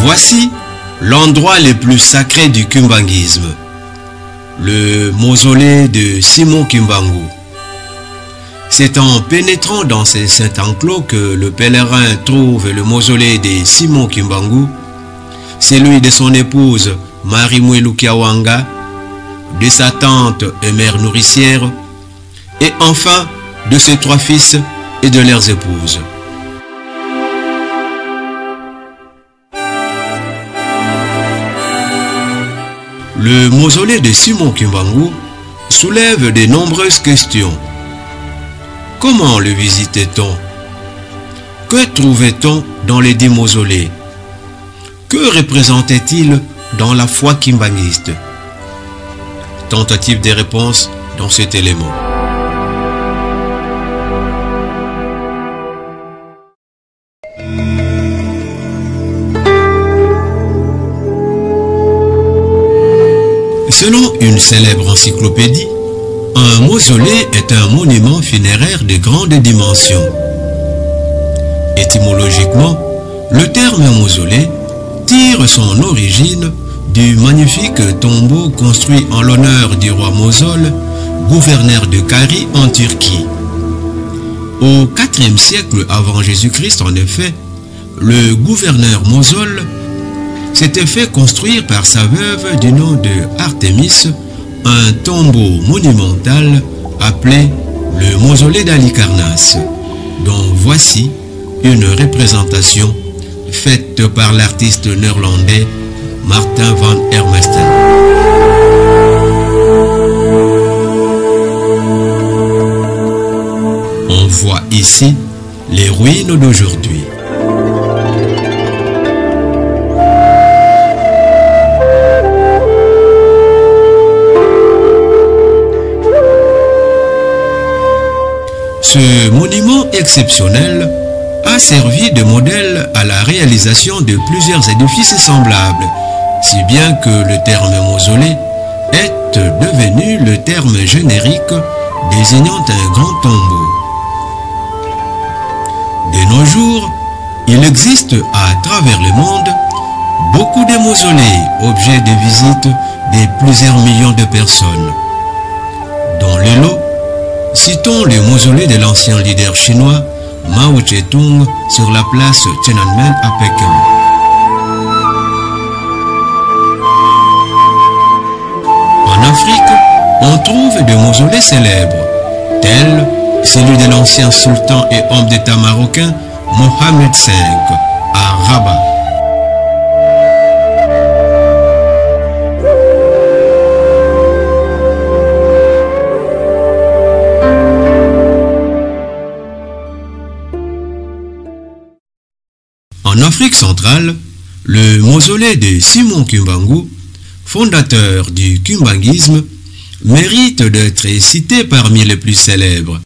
Voici l'endroit le plus sacré du kimbanguisme, le mausolée de Simon Kimbangu. C'est en pénétrant dans ces saints enclos que le pèlerin trouve le mausolée de Simon Kimbangu, celui de son épouse Marie Mwelu Kiawanga, de sa tante et mère nourricière, et enfin de ses 3 fils et de leurs épouses. Le mausolée de Simon Kimbangu soulève de nombreuses questions. Comment le visitait-on? Que trouvait-on dans les 10 mausolées? Que représentait-il dans la foi kimbanguiste? Tentative des réponses dans cet élément. Selon une célèbre encyclopédie, un mausolée est un monument funéraire de grande dimension. Étymologiquement, le terme mausolée tire son origine du magnifique tombeau construit en l'honneur du roi Mosol, gouverneur de Kari en Turquie. Au IVe siècle avant Jésus-Christ, en effet, le gouverneur Mosol s'était fait construire par sa veuve du nom de Artémis un tombeau monumental appelé le mausolée d'Halicarnasse, dont voici une représentation faite par l'artiste néerlandais Martin van Hermesten. On voit ici les ruines d'aujourd'hui. Ce monument exceptionnel a servi de modèle à la réalisation de plusieurs édifices semblables, si bien que le terme mausolée est devenu le terme générique désignant un grand tombeau. De nos jours, il existe à travers le monde beaucoup de mausolées, objets de visite de plusieurs millions de personnes. Dans le lot, citons le mausolée de l'ancien leader chinois Mao Tse-tung sur la place Tiananmen à Pékin. En Afrique, on trouve des mausolées célèbres, tels celui de l'ancien sultan et homme d'État marocain Mohamed V à Rabat. En Afrique centrale, le mausolée de Simon Kimbangu, fondateur du kimbanguisme, mérite d'être cité parmi les plus célèbres.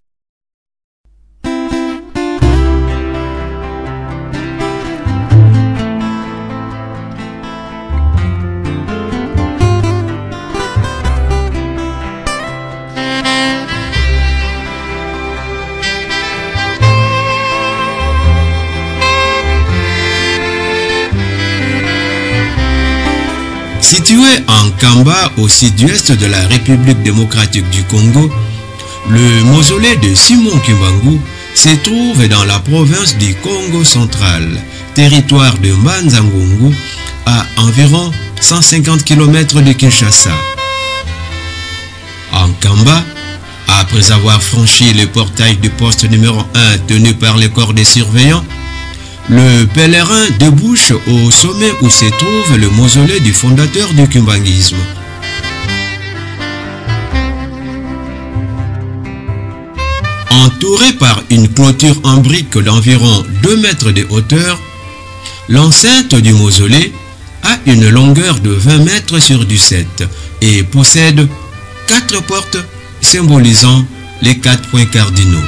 Situé en Kamba, au sud-ouest de la République démocratique du Congo, le mausolée de Simon Kimbangu se trouve dans la province du Congo central, territoire de Mbanza-Ngungu, à environ 150 km de Kinshasa. En Kamba, après avoir franchi le portail du poste numéro 1 tenu par les corps des surveillants, le pèlerin débouche au sommet où se trouve le mausolée du fondateur du kimbanguisme. Entouré par une clôture en briques d'environ 2 mètres de hauteur, l'enceinte du mausolée a une longueur de 20 mètres sur 17 et possède 4 portes symbolisant les 4 points cardinaux.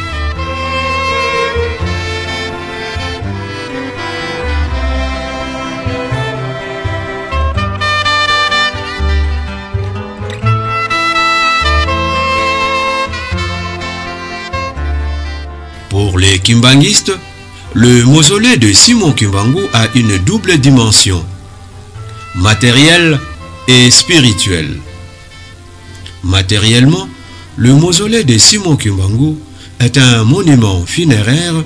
Pour les kimbanguistes, le mausolée de Simon Kimbangu a une double dimension, matérielle et spirituelle. Matériellement, le mausolée de Simon Kimbangu est un monument funéraire,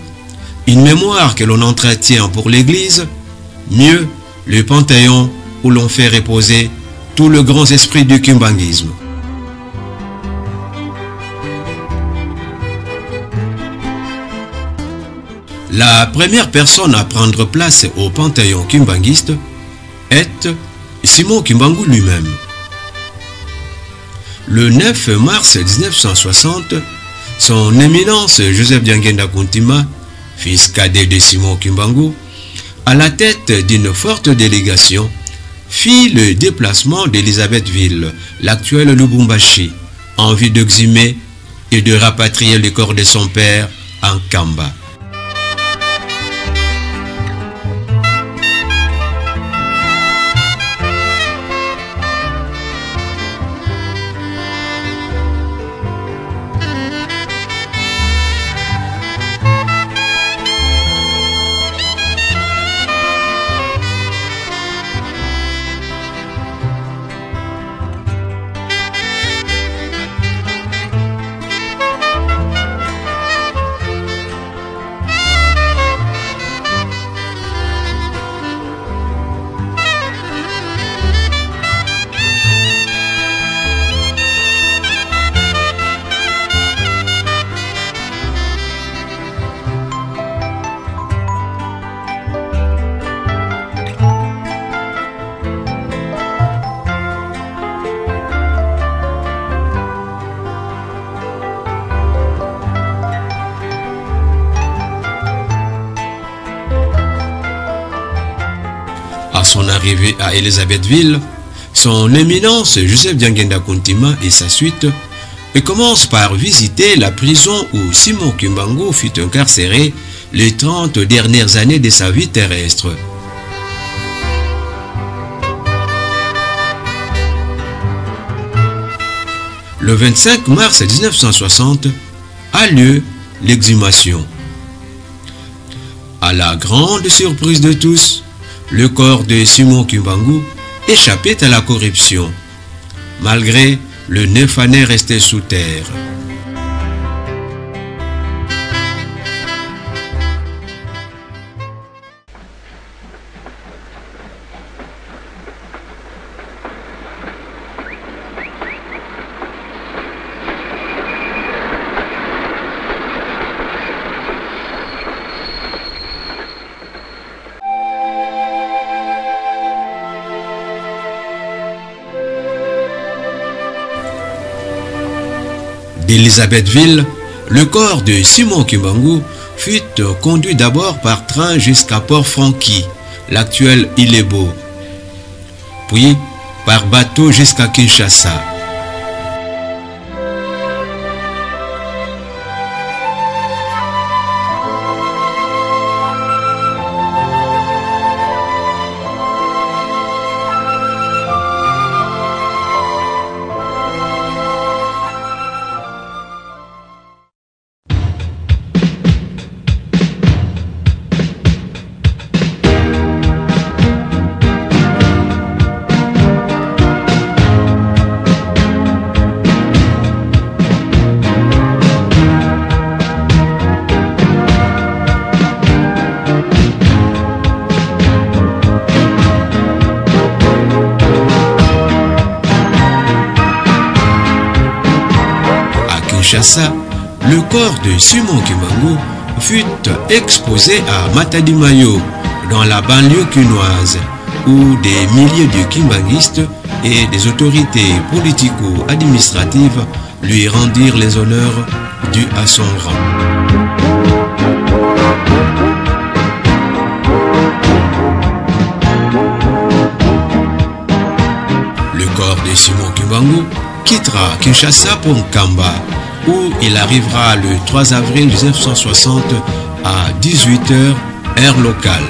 une mémoire que l'on entretient pour l'Église, mieux le panthéon où l'on fait reposer tout le grand esprit du kimbanguisme. La première personne à prendre place au panthéon kimbanguiste est Simon Kimbangu lui-même. Le 9 mars 1960, son éminence Joseph Diangenda Kuntima, fils cadet de Simon Kimbangu, à la tête d'une forte délégation, fit le déplacement d'Elisabethville, l'actuel Lubumbashi, en vue d'exhumer et de rapatrier le corps de son père en Kamba. À son arrivée à Elisabethville, son éminence Joseph Diangenda Kuntima et sa suite commencent par visiter la prison où Simon Kimbangu fut incarcéré les 30 dernières années de sa vie terrestre. Le 25 mars 1960 a lieu l'exhumation. À la grande surprise de tous, le corps de Simon Kimbangu échappait à la corruption, malgré le 9 années resté sous terre. D'Elisabethville, le corps de Simon Kimbangu fut conduit d'abord par train jusqu'à Port-Franqui, l'actuel Ilebo, puis par bateau jusqu'à Kinshasa. Kinshasa, le corps de Simon Kimbangu fut exposé à Matadi-Mayo, dans la banlieue cunoise, où des milliers de kimbanguistes et des autorités politico-administratives lui rendirent les honneurs dus à son rang. Le corps de Simon Kimbangu quittera Kinshasa pour Nkamba, où il arrivera le 3 avril 1960 à 18h, heure locale.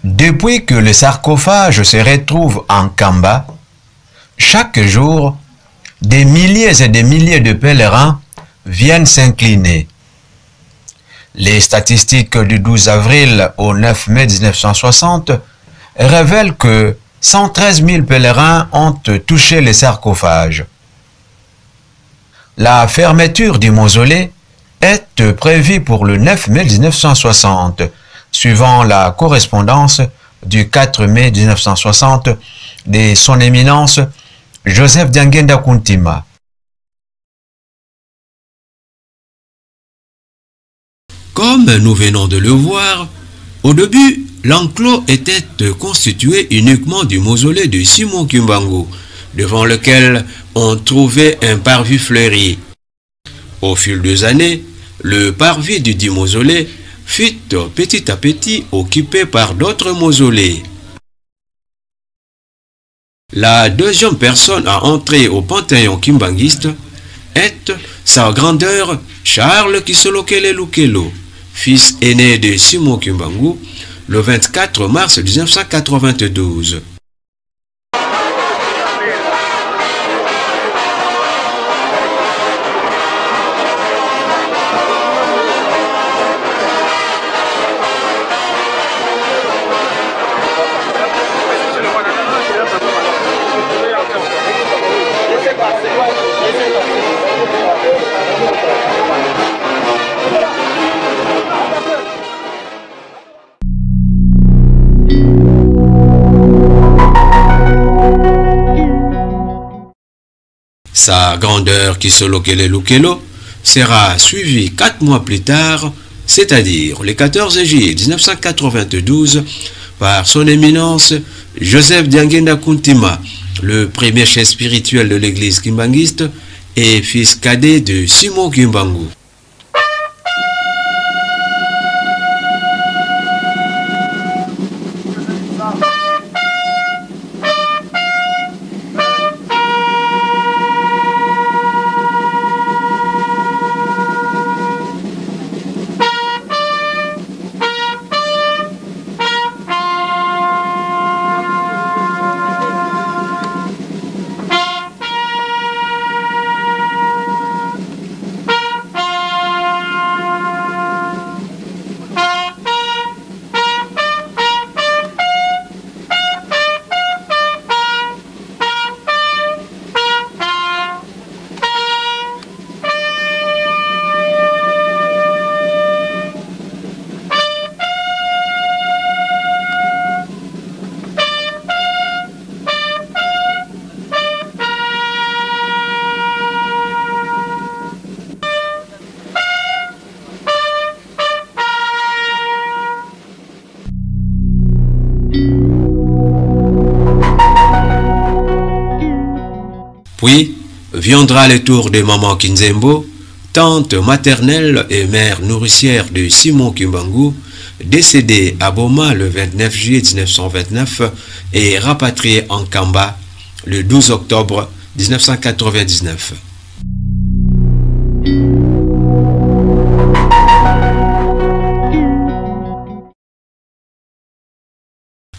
Depuis que le sarcophage se retrouve en Nkamba, chaque jour, des milliers et des milliers de pèlerins viennent s'incliner. Les statistiques du 12 avril au 9 mai 1960 révèlent que 113 000 pèlerins ont touché les sarcophages. La fermeture du mausolée est prévue pour le 9 mai 1960, suivant la correspondance du 4 mai 1960 de son éminence Joseph Diangenda Kuntima. Comme nous venons de le voir, au début, l'enclos était constitué uniquement du mausolée de Simon Kimbangu, devant lequel on trouvait un parvis fleuri. Au fil des années, le parvis du dit mausolée fut petit à petit occupé par d'autres mausolées. La deuxième personne à entrer au panthéon kimbanguiste est sa grandeur Charles Kisolokele Lukelo, fils aîné de Simon Kimbangu, le 24 mars 1992. Sa grandeur Kisolokele Lukelo sera suivie 4 mois plus tard, c'est-à-dire le 14 juillet 1992, par son éminence Joseph Diangenda Kuntima, le premier chef spirituel de l'église kimbanguiste et fils cadet de Simon Kimbangu. Puis viendra le tour de Maman Kinzembo, tante maternelle et mère nourricière de Simon Kimbangu, décédée à Boma le 29 juillet 1929 et rapatriée en Nkamba le 12 octobre 1999.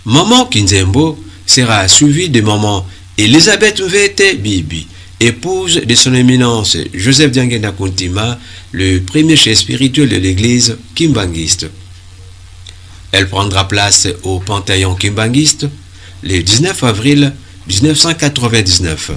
Maman Kinzembo sera suivie de Maman Elisabeth Mvete Bibi, épouse de son éminence Joseph Diangenda Kuntima, le premier chef spirituel de l'église kimbanguiste. Elle prendra place au panthéon kimbanguiste le 19 avril 1999.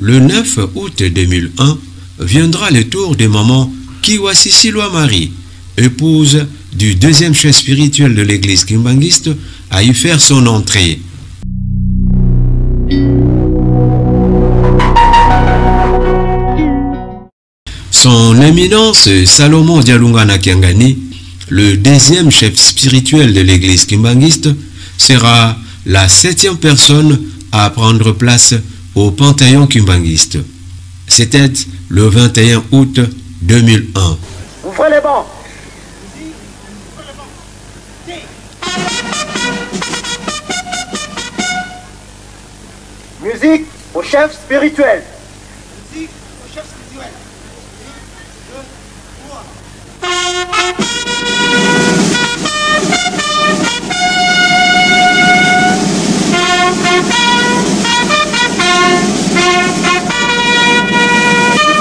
le 9 août 2001, viendra le tour de maman Kiwasi Silwa Marie, épouse du deuxième chef spirituel de l'église kimbanguiste, à y faire son entrée. Son éminence Salomon Dialunga Nakiangani, le deuxième chef spirituel de l'église kimbanguiste, sera la 7e personne à prendre place au Panthéon kimbanguiste. C'était le 21 août 2001. Ouvrez les bancs. Musique au chef spirituel. Musique au chef spirituel.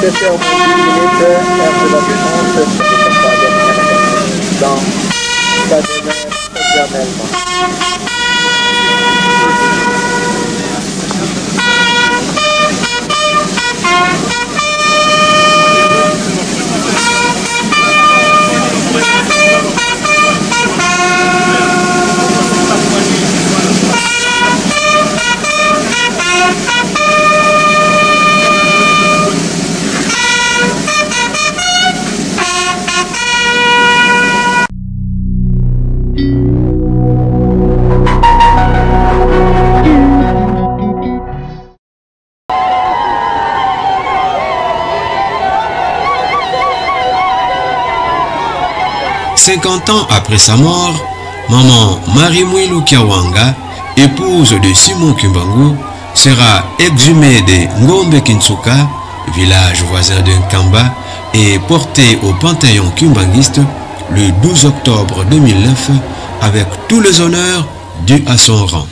C'était au moins 10 minutes après la défense de son dans sa demeure éternellement. « 50 ans après sa mort, maman Marimouilou Kiawanga, épouse de Simon Kimbangu, sera exhumée de Ngombe Kinsuka, village voisin de Nkamba, et portée au Panthéon kimbanguiste le 12 octobre 2009 avec tous les honneurs dus à son rang.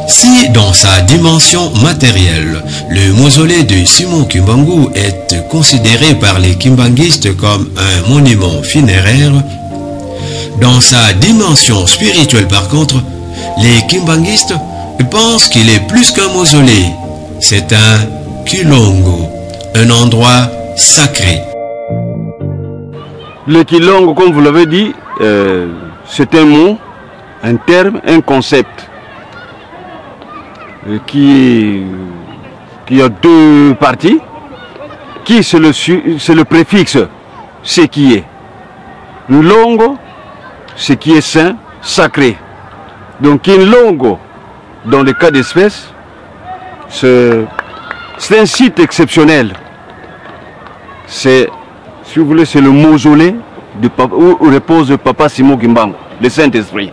Si dans sa dimension matérielle, le mausolée de Simon Kimbangu est considéré par les kimbanguistes comme un monument funéraire, dans sa dimension spirituelle par contre, les kimbanguistes pense qu'il est plus qu'un mausolée. C'est un Kilongo, un endroit sacré. Le Kilongo, comme vous l'avez dit, c'est un mot, un terme, un concept qui a deux parties. Qui c'est le préfixe, ce qui est. Longo, ce qui est saint, sacré. Donc Kilongo, dans le cas d'espèce, c'est un site exceptionnel. C'est, si vous voulez, c'est le mausolée où repose Papa Simon Kimbangu, le Saint-Esprit.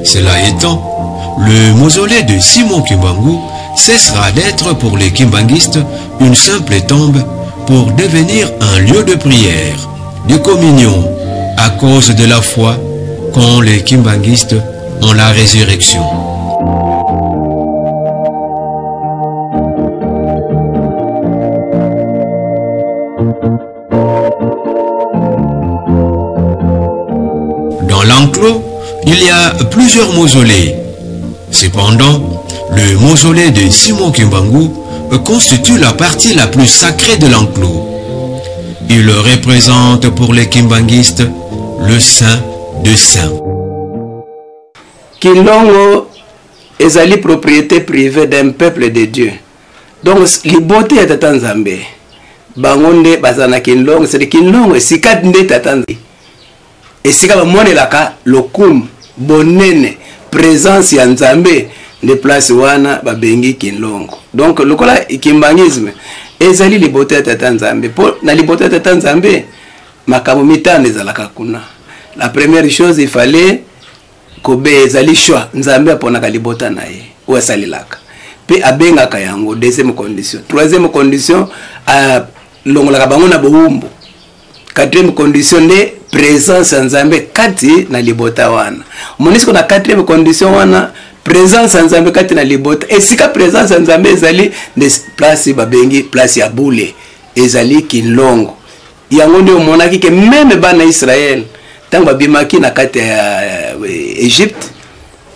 Cela étant, le mausolée de Simon Kimbangu cessera d'être pour les kimbanguistes une simple tombe pour devenir un lieu de prière, de communion, à cause de la foi qu'ont les kimbanguistes en la résurrection. Dans l'enclos, il y a plusieurs mausolées. Cependant, le mausolée de Simon Kimbangu constitue la partie la plus sacrée de l'enclos. Il représente pour les kimbanguistes le saint de saints. Kilongo est la propriété privée d'un peuple de Dieu. Donc, la beauté est à Nzambe. Bangonde bazana Kilongo, c'est Kilongo et sikat nde tatanzi. Et sika bamone laka lokum bonene présence ya Nzambe de place wana babengi Kilongo. Donc lokola kimbangisme ezali libota tata Nzambe. Pour na libota tata Nzambe makambo mitane ezalaka kuna. La première chose, il fallait kobe ezali choix Nzambe aponaka libota na ye ou asalilaka. Puis abengaka yango, deuxième condition. Troisième condition, longolaka bango na boumbu. Quatrième condition, de présence Nzambe kati na libota wana. Monisiko na quatrième condition wana présence Nzambe kati na libota. Et sika présence Nzambe ezali de place babengi place ya boule. Ezali Kilongo. Yango ndio monaki ke même bana Israël tant babimaki na kati ya Egypte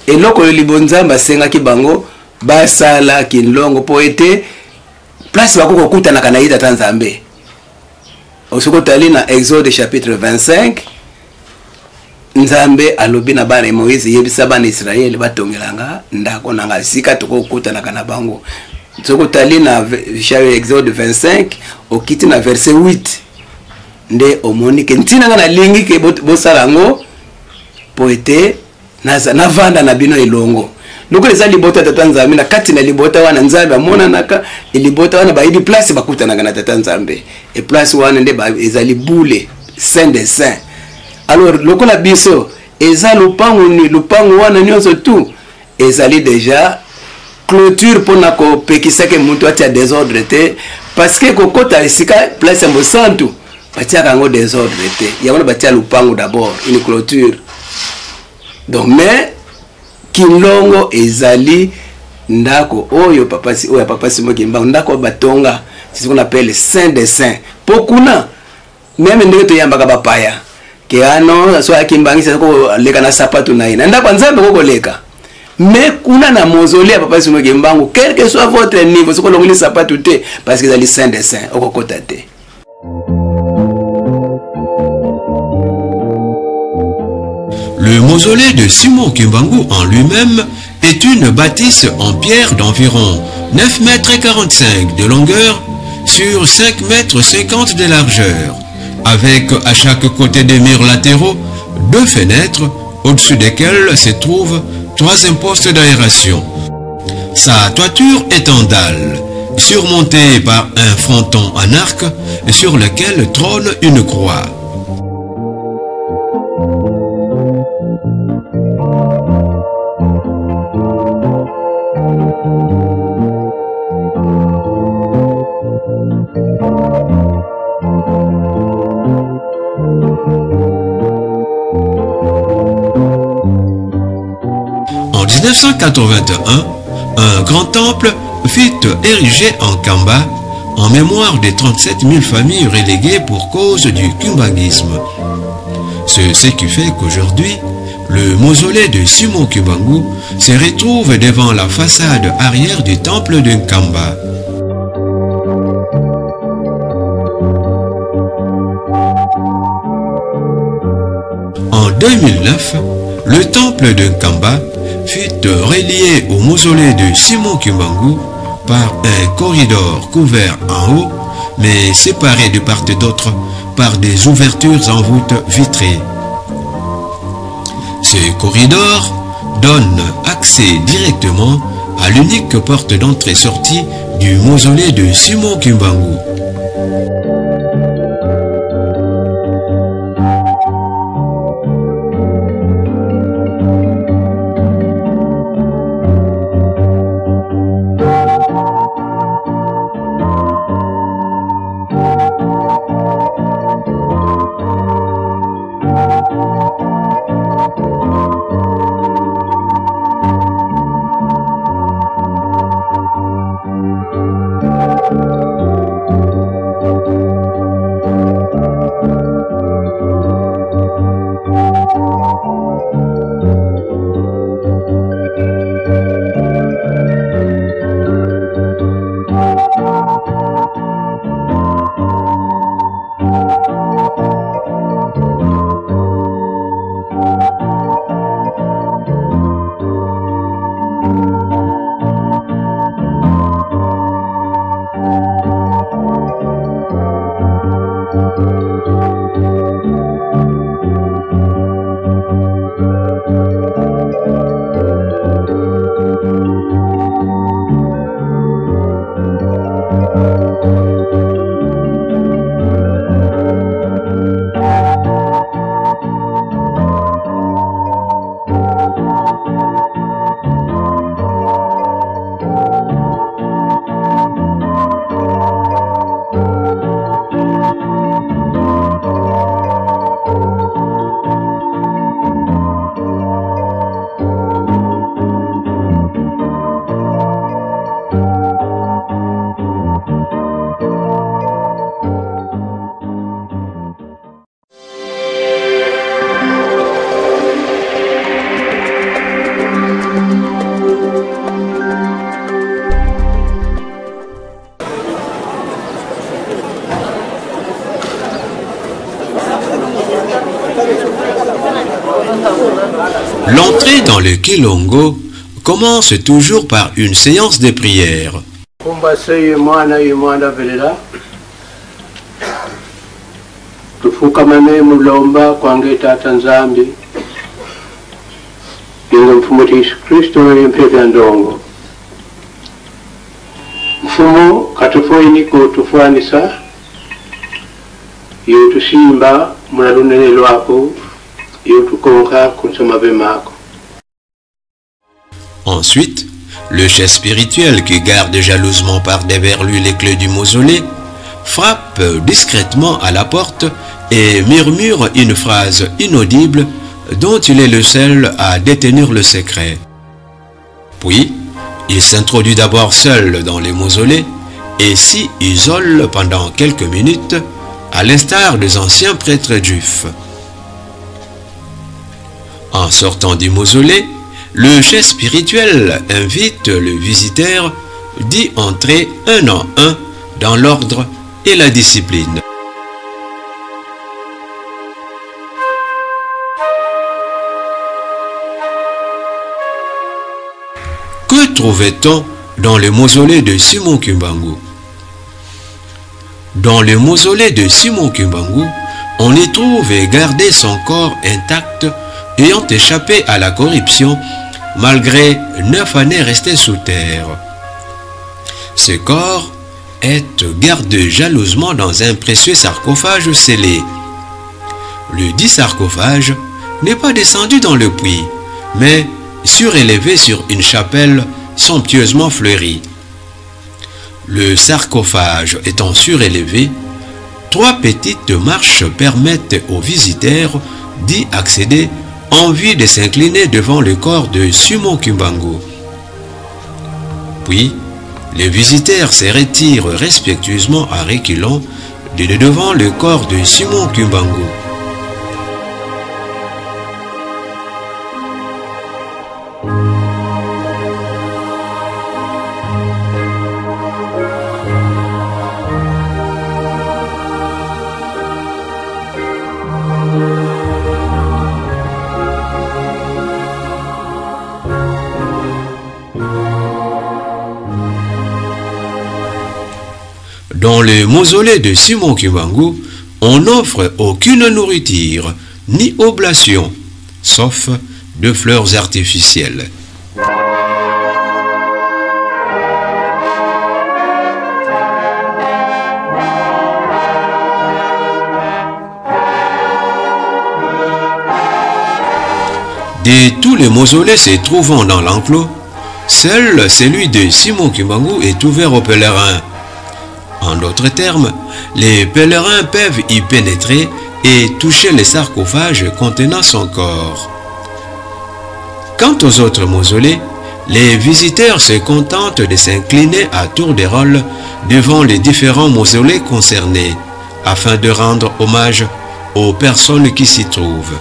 et loko libonzamba sengaki bango basala Kilongo po ete place bakoko kutana kana ita Nzambe. Osoko tali na Exode chapitre 25 Nzambe alobi na bana Moïse yebisa bana Israël batongelanga ndako nanga sika toko kutana kana bango. Osoko tali na Exode 25 okiti na verset 8 nde omoni ke ntina na lingi ke bosala ngo po ete na vanda na bino elongo. Loko eza libota tata Nzambe na kati na libota wana Nzambe amona naka libota wana ba idi place bakutana na tata Nzambe et place wana nde ezali boule saint des saints. Alors loko la biso eza lupango wana nyonso tout ezali déjà clôture pour na ko pekisa ke muntu atia désordre te parce que kokota esika place ya santu batia kango désordre te yabona batia lupango d'abord une clôture. Donc mais Kilongo ezali ndako oyo papa Simon Kimbangu ndako batonga c'est ce qu'on appelle saint des saints. Pokuna même ndeko to yambaka bapaya ke ano so akimbangi sako leka na sapatu na ina ndako Nzambe koko leka. Mais kuna na mausolée papa Simon Kimbangu quel que soit votre niveau soko longoli sapatu te parce que ezali saint des saints okokota te. Le mausolée de Simon Kimbangu en lui-même est une bâtisse en pierre d'environ 9 mètres et 45 de longueur sur 5 mètres 50 de largeur, avec à chaque côté des murs latéraux 2 fenêtres au-dessus desquelles se trouvent 3 impostes d'aération. Sa toiture est en dalle, surmontée par un fronton en arc sur lequel trône une croix. En 1981, un grand temple fut érigé en Kamba en mémoire des 37 000 familles reléguées pour cause du kimbanguisme. C'est ce qui fait qu'aujourd'hui, Le mausolée de Simon Kimbangu se retrouve devant la façade arrière du temple de Nkamba. En 2009, le temple de Nkamba fut relié au mausolée de Simon Kimbangu par un corridor couvert en haut, mais séparé de part et d'autre par des ouvertures en voûte vitrée. Ce corridor donne accès directement à l'unique porte d'entrée-sortie du mausolée de Simon Kimbangu. L'entrée dans le Kilongo commence toujours par une séance de prière. Tufukamane mulomba kwange tata nzambi inga mfumo Yesu Kristo mpevya ndongo mfumo katufoini ko tufuanisa yotusimba mulalunene lwako yotukonka kunsoma bemako. Ensuite, le chef spirituel qui garde jalousement par derrière lui les clés du mausolée frappe discrètement à la porte et murmure une phrase inaudible dont il est le seul à détenir le secret. Puis, il s'introduit d'abord seul dans les mausolées et s'y isole pendant quelques minutes, à l'instar des anciens prêtres juifs. En sortant du mausolée, le chef spirituel invite le visiteur d'y entrer un en un dans l'ordre et la discipline. Que trouvait-on dans le mausolée de Simon Kimbangu? Dans le mausolée de Simon Kimbangu, on y trouve gardé son corps intact ayant échappé à la corruption malgré 9 années restées sous terre. Ce corps est gardé jalousement dans un précieux sarcophage scellé. Le dit sarcophage n'est pas descendu dans le puits, mais surélevé sur une chapelle somptueusement fleurie. Le sarcophage étant surélevé, 3 petites marches permettent aux visiteurs d'y accéder en vue de s'incliner devant le corps de Simon Kimbangu. Puis, les visiteurs se retirent respectueusement à reculons devant le corps de Simon Kimbangu. Dans le mausolée de Simon Kimbangu, on n'offre aucune nourriture ni oblation, sauf de fleurs artificielles. De tous les mausolées se trouvant dans l'enclos, seul celui de Simon Kimbangu est ouvert aux pèlerins. En d'autres termes, les pèlerins peuvent y pénétrer et toucher les sarcophages contenant son corps. Quant aux autres mausolées, les visiteurs se contentent de s'incliner à tour de rôle devant les différents mausolées concernés, afin de rendre hommage aux personnes qui s'y trouvent.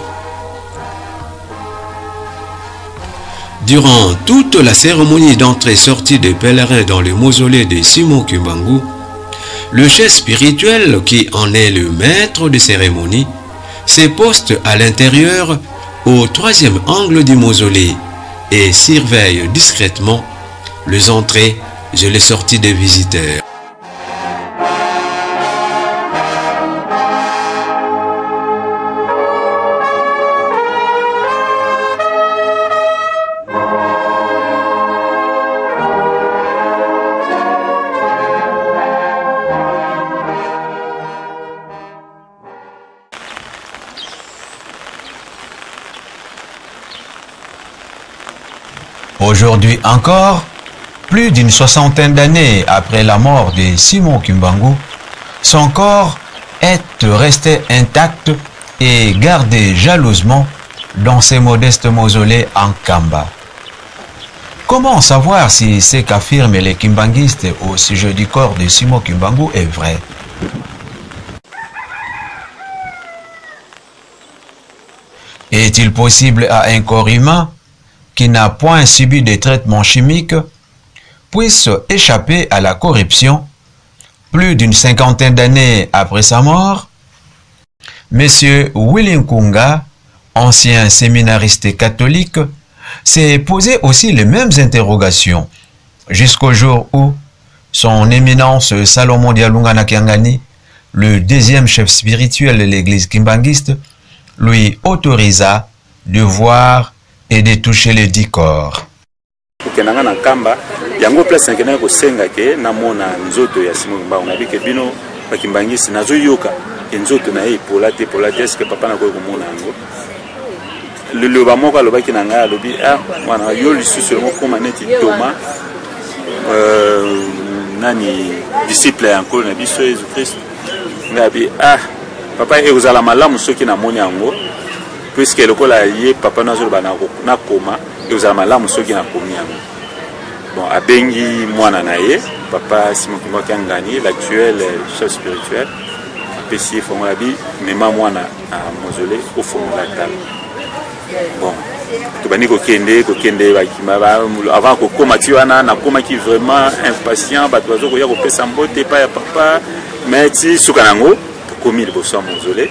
Durant toute la cérémonie d'entrée-sortie des pèlerins dans le mausolée de Simon Kimbangu, le chef spirituel, qui en est le maître de cérémonie, se poste à l'intérieur au troisième angle du mausolée et surveille discrètement les entrées et les sorties des visiteurs. Aujourd'hui encore, plus d'une soixantaine d'années après la mort de Simon Kimbangu, son corps est resté intact et gardé jalousement dans ses modestes mausolées en Kamba. Comment savoir si ce qu'affirment les kimbanguistes au sujet du corps de Simon Kimbangu est vrai? Est-il possible à un corps humain qui n'a point subi de traitement chimique puisse échapper à la corruption plus d'une cinquantaine d'années après sa mort? Monsieur Willy Nkunga, ancien séminariste catholique, s'est posé aussi les mêmes interrogations jusqu'au jour où son éminence Salomon Dialunga Nakiangani, le deuxième chef spirituel de l'église kimbanguiste, lui autorisa de voir et de toucher les 10 corps. Kenanga na Kamba yango place nkena ko senga ke na mona nzoto ya Simon Kimbangu na bike bino bakimbangisi nazo yoka nzoto na polate est que papa na ko mona ngo le ba moko lo baki na nga lobi wana yo lisusu le moko maneti Thomas nani disciple encore na biso Jésus Christ ngabi papa e uzala malamu soki na moni yango puisque le kola yé papa nazo bana na koma et aux amalamu soki na komi yango. Bon abengi mwana na ye papa Simon Kimbangu Kiangani, l'actuel chef spirituel, apesi fongola bi mema mwana à mausolée au fond de la table. Bon to bani ko kende ba kima avant ko koma ti wana na koma ki vraiment impatient ba to zo ko ya ko pesa mbote pa ya papa mais ti sukanango komi liboso mausolée.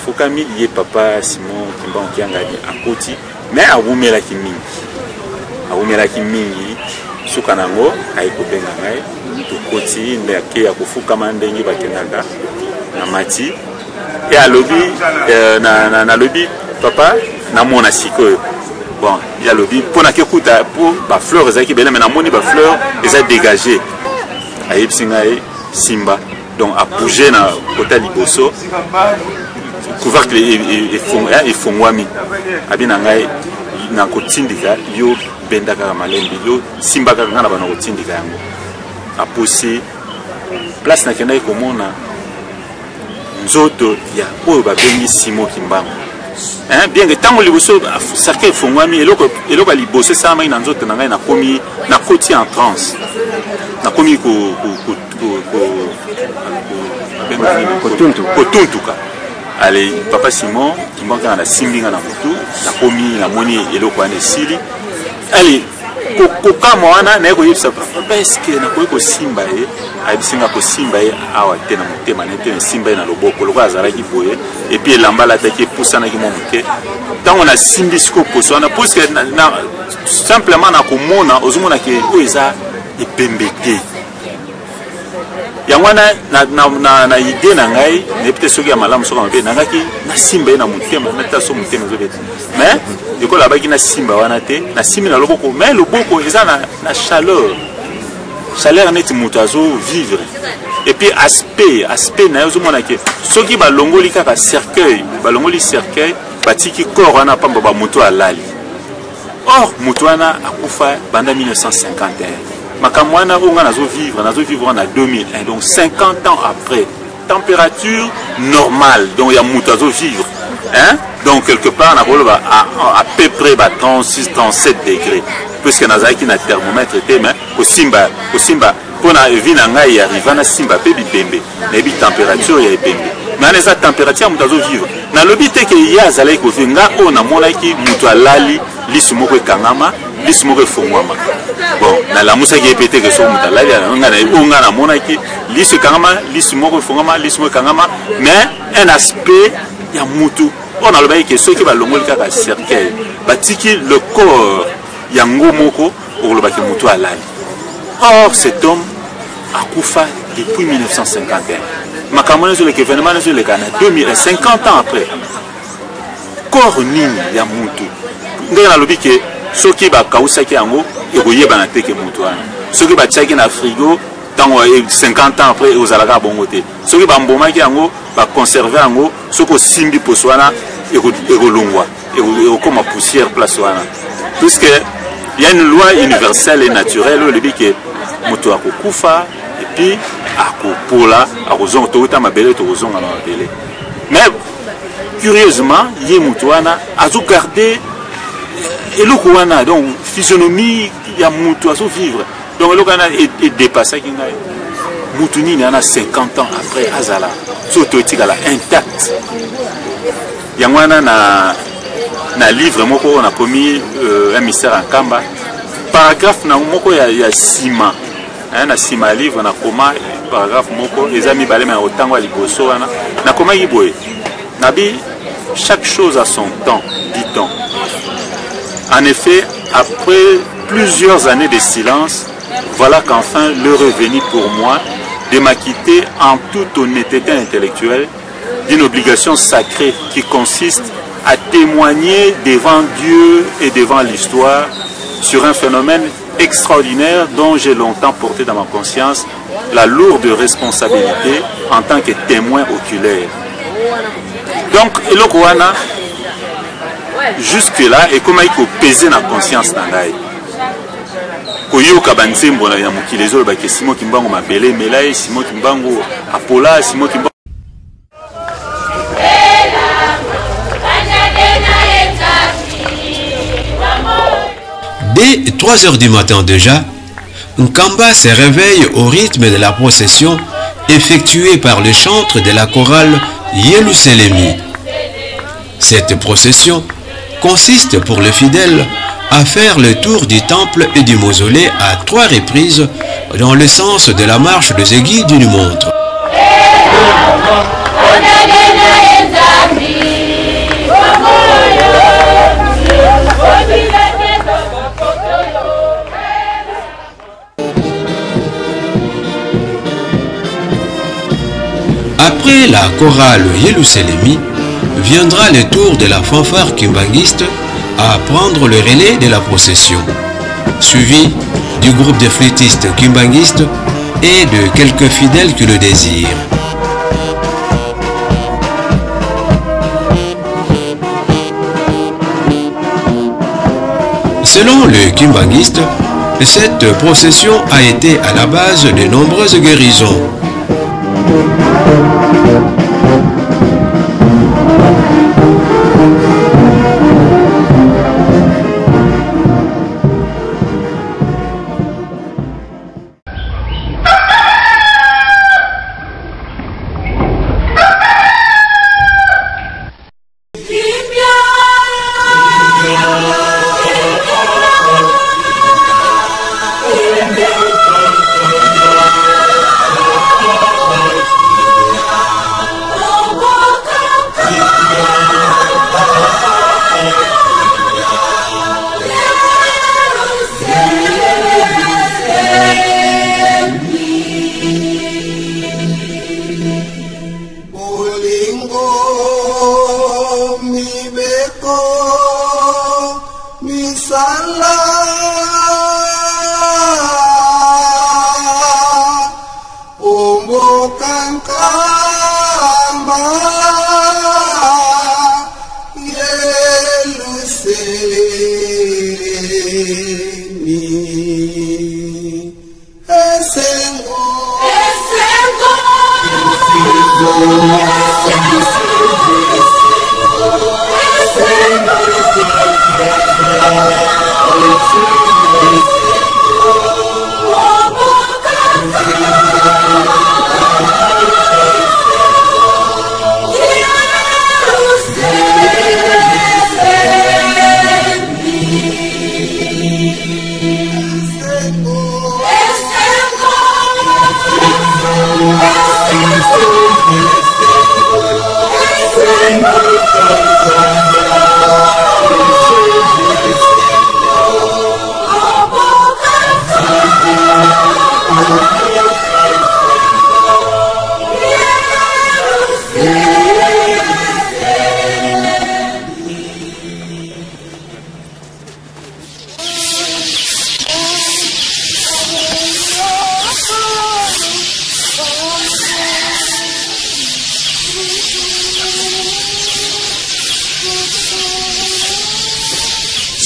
Fokami lié papa Simon Kimbangu Kiangani à Koti, mais à Wumela Kimingi, Sukanango, Aiko Bengangai, to Koti, Ndake à Kofukama Ndengi Bakenaga, Namati, et à lobby, na lobby, papa, na mona siko. Bon, il y a lobby, pour na kekuta, pour ba fleur, ezaki belle, mais na moni ba fleur, eza dégagé. Aïb Singae, Simba, donc à bouger na Kota Liboso. Couvercle et fongwami abina ngai na kotindika yo bendaka malembi yo simba kaka na bana kotindika yango aposi place na kenda komona nzoto ya oyo babengi Simon Kimbangu bien que tango liboso sarke fongwami eloko liboso sama ina nzoto na ngai na komi na koti en transe na komi kotuntuka. Allez, papa Simon, qui manque à la simbinga na mutu, la komi, la moni et le coin de Sili. Allez, koka moana, na ko yipsa papa, est-ce que na ko simba e, a bisinga ko simba e awa tena motema na tena simba na loboko, loko azara ki boye, et puis l'ambala ta ki poussa na ki momuke. Tant on a simbi siko poso, na parce que simplement na ko mona, ozomona ke o eza epembete. yango na idée na ngai ne peut-être soki ya malamu soki mabe nangaki na simba ye na motema nata so motema ezobeta mais ekolo abaki na simba wana te na simbi na loboko mais loboko eza na chaleur neti moto azo vivre et puis aspect na yo ozomona ke soki balongoli kaka cercueil batiki corps wana pamba bamoto alali. Or moto wana akufa banda 1951 makambo wana oyo nga nazovivre en 2001 donc 50 ans après température normale donc ya moto azovivre hein? Donc quelque part nakoloba à peu près 36-37 degrés puisque nazalaki na thermomètre te mais kosimba mpona vi na ngai ya riva na simba mpe bibembe nayebi température ya ebembe mais wana eza température ya moto azovivre nalobi te ke ye azalaki kozwi nga oyo namonaki moto alali lisu moko ekangama lisu moko efongwama bon nalamusaki ye pe te ke soki moto alali oyo nga namonaki lisu ekangama lisu moko efongwama lisu moko ekangama mais un aspect ya motu oyo nalobaki ke soki balongoli kaka cercueil batiki le corps yango moko okolobaki moto alali. Or cet homme a koufa depuis 1951. Makamone sur l'événement sur le Ghana 50 ans après. Corps nini ya mutu. Ndenge na lobi ke soki ba kausaki yango ekoyeba na teke mutu wana. Soki ba tchaki na frigo tango 50 ans après ozalaka bongo te. Soki ba mbomaki yango ba conserver yango soko simbi poswana ekolongwa ekoma poussière place wana. Puisque il y a une loi universelle et naturelle où le dit que moto akokufa et puis akopola akozonga tokota mabele tokozonga na mabele. Mais curieusement ye moto wana azo garder eloko wana donc physionomie ya moto azo vivre donc eloko wana est dépassé ki ngai moto nini ana 50 ans après azala soto etikala intact yango wana na livre moko on a commis un mystère en Kamba paragraphe na moko ya sima na sima livre na koma paragraphe moko les amis balema na otango ya liboso wana na koma yiboye nabi chaque chose a son temps dit-on. En effet, après plusieurs années de silence, voilà qu'enfin l'heure est venue pour moi de m'acquitter en toute honnêteté intellectuelle d'une obligation sacrée qui consiste à témoigner devant Dieu et devant l'histoire sur un phénomène extraordinaire dont j'ai longtemps porté dans ma conscience la lourde responsabilité en tant que témoin oculaire. Donc, eloko wana jusque là et comme il faut peser na conscience na ngai. Koyoka banzembo na ya mokili ezoloba ke Simon Kimbangu mabele melaye Simon Kimbangu apola Simon Kimbangu. Dès 3 heures du matin déjà, Nkamba se réveille au rythme de la procession effectuée par le chantre de la chorale Yeluselemi. Cette procession consiste pour les fidèles à faire le tour du temple et du mausolée à 3 reprises dans le sens de la marche des aiguilles d'une montre. Après la chorale Yeluselemi, viendra le tour de la fanfare kimbanguiste à prendre le relais de la procession, suivi du groupe de flûtistes kimbanguistes et de quelques fidèles qui le désirent. Selon le kimbanguiste, cette procession a été à la base de nombreuses guérisons. Bongo, mibeko, misala. Ombo kankamba, yeluseni, esengo, esengo,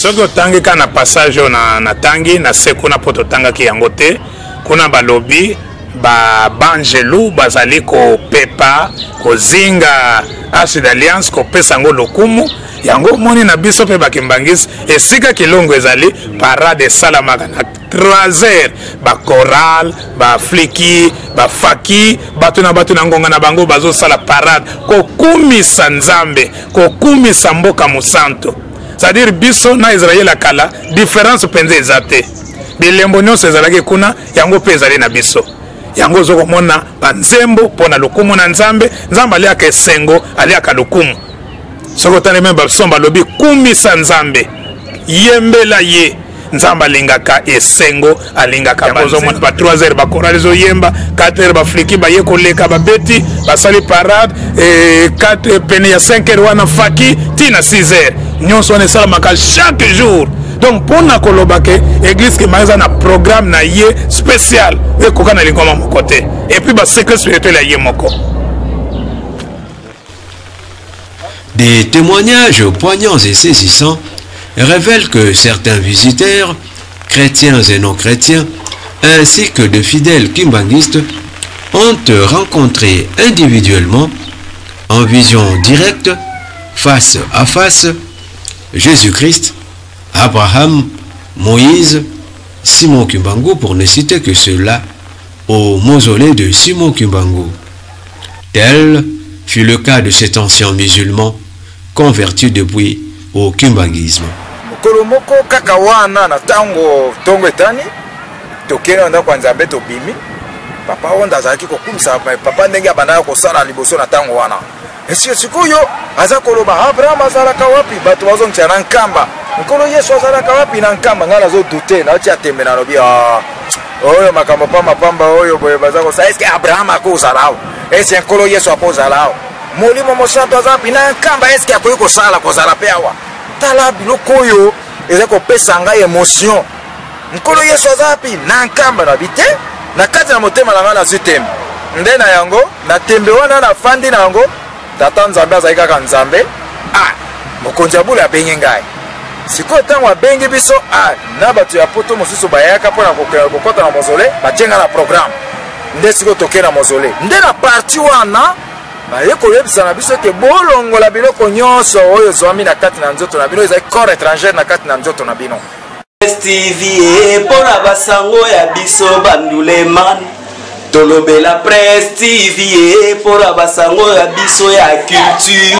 soki otangika na passage na tangi na se kuna po totangaki yango te kuna balobi babanjelu bazali kopepa kozinga arche d'alliance kopesa yango lokumu yango moni na biso mpe bakimbangisi esika kilongo ezali parade esalamaka na 3h bachoral bafliki bafaki bato na ngonga na bango bazosala parade kokumisa nzambe kokumisa mboka mosanto. C'est-à-dire biso na Israël akala différence penze ezate bilembo nyonso ezalaki kuna yango pe ezali na biso yango zoko mona banzembo pona lokumu na nzambe aliaka esengo aliaka lokumu soko tane memba somba lobi kumisa nzambe yembela ye nzamba alingaka esengo alingaka yango zo mona ba 3h ba chorale zo yemba 4h ba fliki ba ye koleka ba beti basali parade 4 pene ya 5h wana faki tina 6h nyonso wana esalamaka chaque jour. Donc pour na kolobake église qui maza na programme na ye spécial ekoka na lingoma moko te et puis ba secret spirituel ya ye moko. Des témoignages poignants et saisissants révèlent que certains visiteurs, chrétiens et non chrétiens, ainsi que de fidèles kimbanguistes, ont rencontré individuellement, en vision directe, face à face, Jésus-Christ, Abraham, Moïse, Simon Kimbangu, pour ne citer que ceux-là, au mausolée de Simon Kimbangu. Tel fut le cas de cet ancien musulman converti depuis au kimbanguisme. Kolomoko kakawana na tango tongo etani tokena na kwanza beto bimi papa onda zaki kokumisa papa ndenge abandaka kosala liboso na tango wana esio sikuyo aza koloba Abraham azalaka wapi bato bazontia na nkamba nkolo Yesu azalaka wapi na nkamba ngala zo dute na tia tembe na lobi oyo makambo pamba oyo boye bazako sa eske Abraham akozalao eske nkolo Yesu akozalao molimo mosanto azapi na nkamba eske akoyi kosala kozala pe awa tala biloko oyo eza kopesa ngai émotion nkolo Yesu azapi na nkamba na bite na kati na motema na nga na zutembe nde na yango na tembe wana na fandi na yango tata nzambe azali kaka nzambe mokonzi ya bula abengi ngai sikoyo ntango abengi biso na bato ya poto mosusu bayaka mpona kokota na mozole batienga na programme nde sikoyo tokei na mozole nde na parti wana baye koyebisa na biso ke bolongola biloko nyonso oyo ezwami na kati na nzoto na bino ezali corps étranger na kati na nzoto na bino. TV mpona basango ya biso banduleman tolobela Presse TV mpona basango ya biso ya culture.